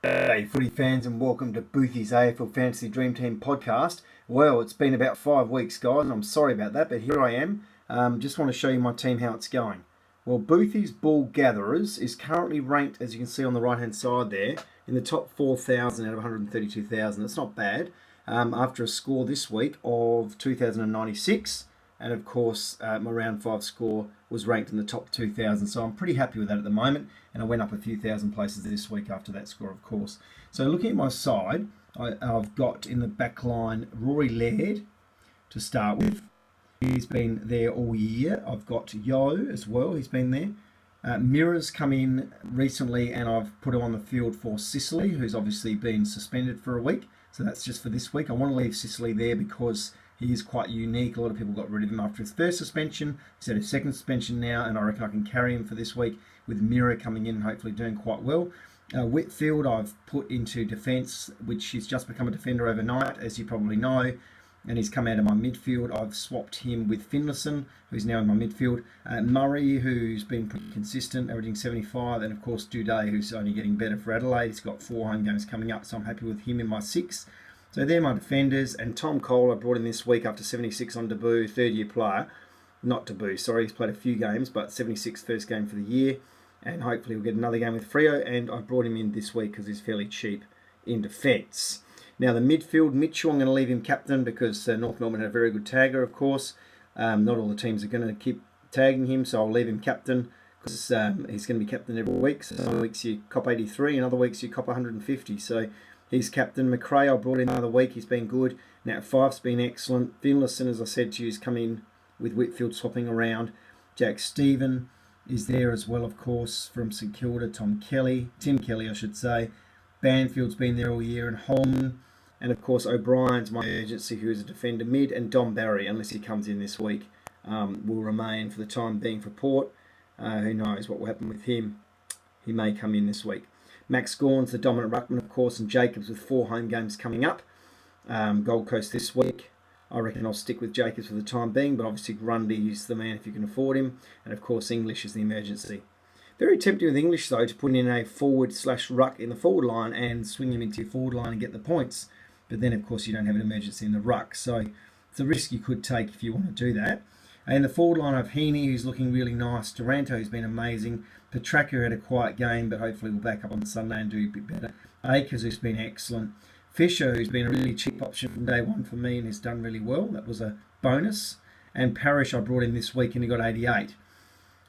Hey, footy fans, and welcome to Boothy's AFL Fantasy Dream Team podcast. Well, it's been about 5 weeks, guys, and I'm sorry about that, but here I am. Just want to show you my team how it's going. Well, Boothy's Ball Gatherers is currently ranked, as you can see on the right-hand side there, in the top 4,000 out of 132,000. That's not bad. After a score this week of 2,096, and of course, my round 5 score was ranked in the top 2,000. So I'm pretty happy with that at the moment. And I went up a few thousand places this week after that score, of course. So looking at my side, I've got in the back line Rory Laird to start with. He's been there all year. I've got Yo as well. He's been there. Mirror's come in recently, and I've put him on the field for Sicily, who's obviously been suspended for a week. So that's just for this week. I want to leave Sicily there because he is quite unique. A lot of people got rid of him after his first suspension. He's had his second suspension now, and I reckon I can carry him for this week with Mirror coming in and hopefully doing quite well. Whitfield I've put into defence, which he's just become a defender overnight, as you probably know, and he's come out of my midfield. I've swapped him with Finlayson, who's now in my midfield. Murray, who's been pretty consistent, averaging 75, and of course Duday, who's only getting better for Adelaide. He's got 4 home games coming up, so I'm happy with him in my 6. So they're my defenders, and Tom Cole I brought in this week after 76 on debut, third-year player. Not debut, sorry, he's played a few games, but 76 first game for the year, and hopefully we'll get another game with Freo, and I brought him in this week because he's fairly cheap in defence. Now the midfield, Mitchell, I'm going to leave him captain because North Melbourne had a very good tagger, of course. Not all the teams are going to keep tagging him, so I'll leave him captain because he's going to be captain every week. So some weeks you cop 83, and other weeks you cop 150, so he's captain. McRae I brought in another week. He's been good. Now Fife's been excellent. Finlayson, as I said to you, has come in with Whitfield swapping around. Jack Stephen is there as well, of course, from St Kilda. Tim Kelly, I should say. Banfield's been there all year, and Holman. And of course, O'Brien's my urgency, who is a defender mid, and Dom Barry, unless he comes in this week, will remain for the time being for Port. Who knows what will happen with him? He may come in this week. Max Gawn's the dominant ruckman, of course, and Jacobs with 4 home games coming up. Gold Coast this week. I reckon I'll stick with Jacobs for the time being, but obviously Grundy is the man if you can afford him. And of course, English is the emergency. Very tempting with English, though, to put in a forward/ruck in the forward line and swing him into your forward line and get the points. But then, of course, you don't have an emergency in the ruck. So it's a risk you could take if you want to do that. And the forward line of Heaney, who's looking really nice. Taranto, who's been amazing. Petraka had a quiet game, but hopefully will back up on Sunday and do a bit better. Akers, who's been excellent. Fisher, who's been a really cheap option from day one for me and has done really well. That was a bonus. And Parrish I brought in this week and he got 88.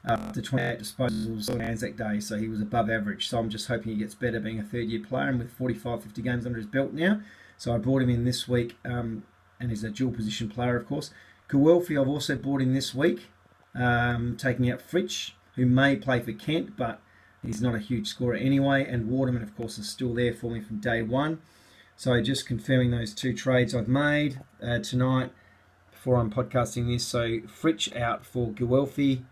After 28 disposals on Anzac Day, so he was above average. So I'm just hoping he gets better being a third-year player and with 45, 50 games under his belt now. So I brought him in this week, and he's a dual position player, of course. Kawelfi I've also brought in this week, taking out Fritsch, who may play for Kent, but he's not a huge scorer anyway. And Waterman, of course, is still there for me from day one. So just confirming those 2 trades I've made tonight before I'm podcasting this. So Fritsch out for Kawelfi.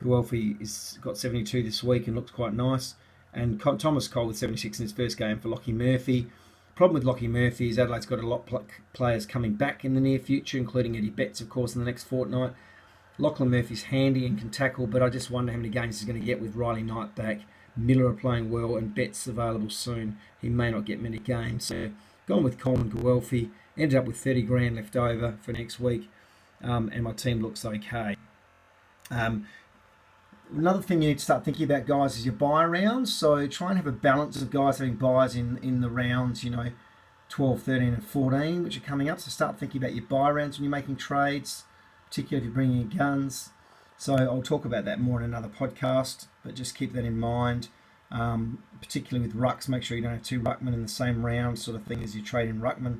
Boothy has got 72 this week and looks quite nice. And Thomas Cole with 76 in his first game for Lockie Murphy. Problem with Lockie Murphy is Adelaide's got a lot of players coming back in the near future, including Eddie Betts, of course, in the next fortnight. Lachlan Murphy's handy and can tackle, but I just wonder how many games he's going to get with Riley Knight back. Miller are playing well, and Betts available soon. He may not get many games. So gone with Coleman Guelphy. Ended up with 30 grand left over for next week, and my team looks okay. Another thing you need to start thinking about, guys, is your buy rounds. So try and have a balance of guys having buys in the rounds, 12, 13 and 14, which are coming up. So start thinking about your buy rounds when you're making trades, particularly if you're bringing in guns. So I'll talk about that more in another podcast, but just keep that in mind. Particularly with rucks, make sure you don't have 2 ruckmen in the same round sort of thing as you trade in ruckman.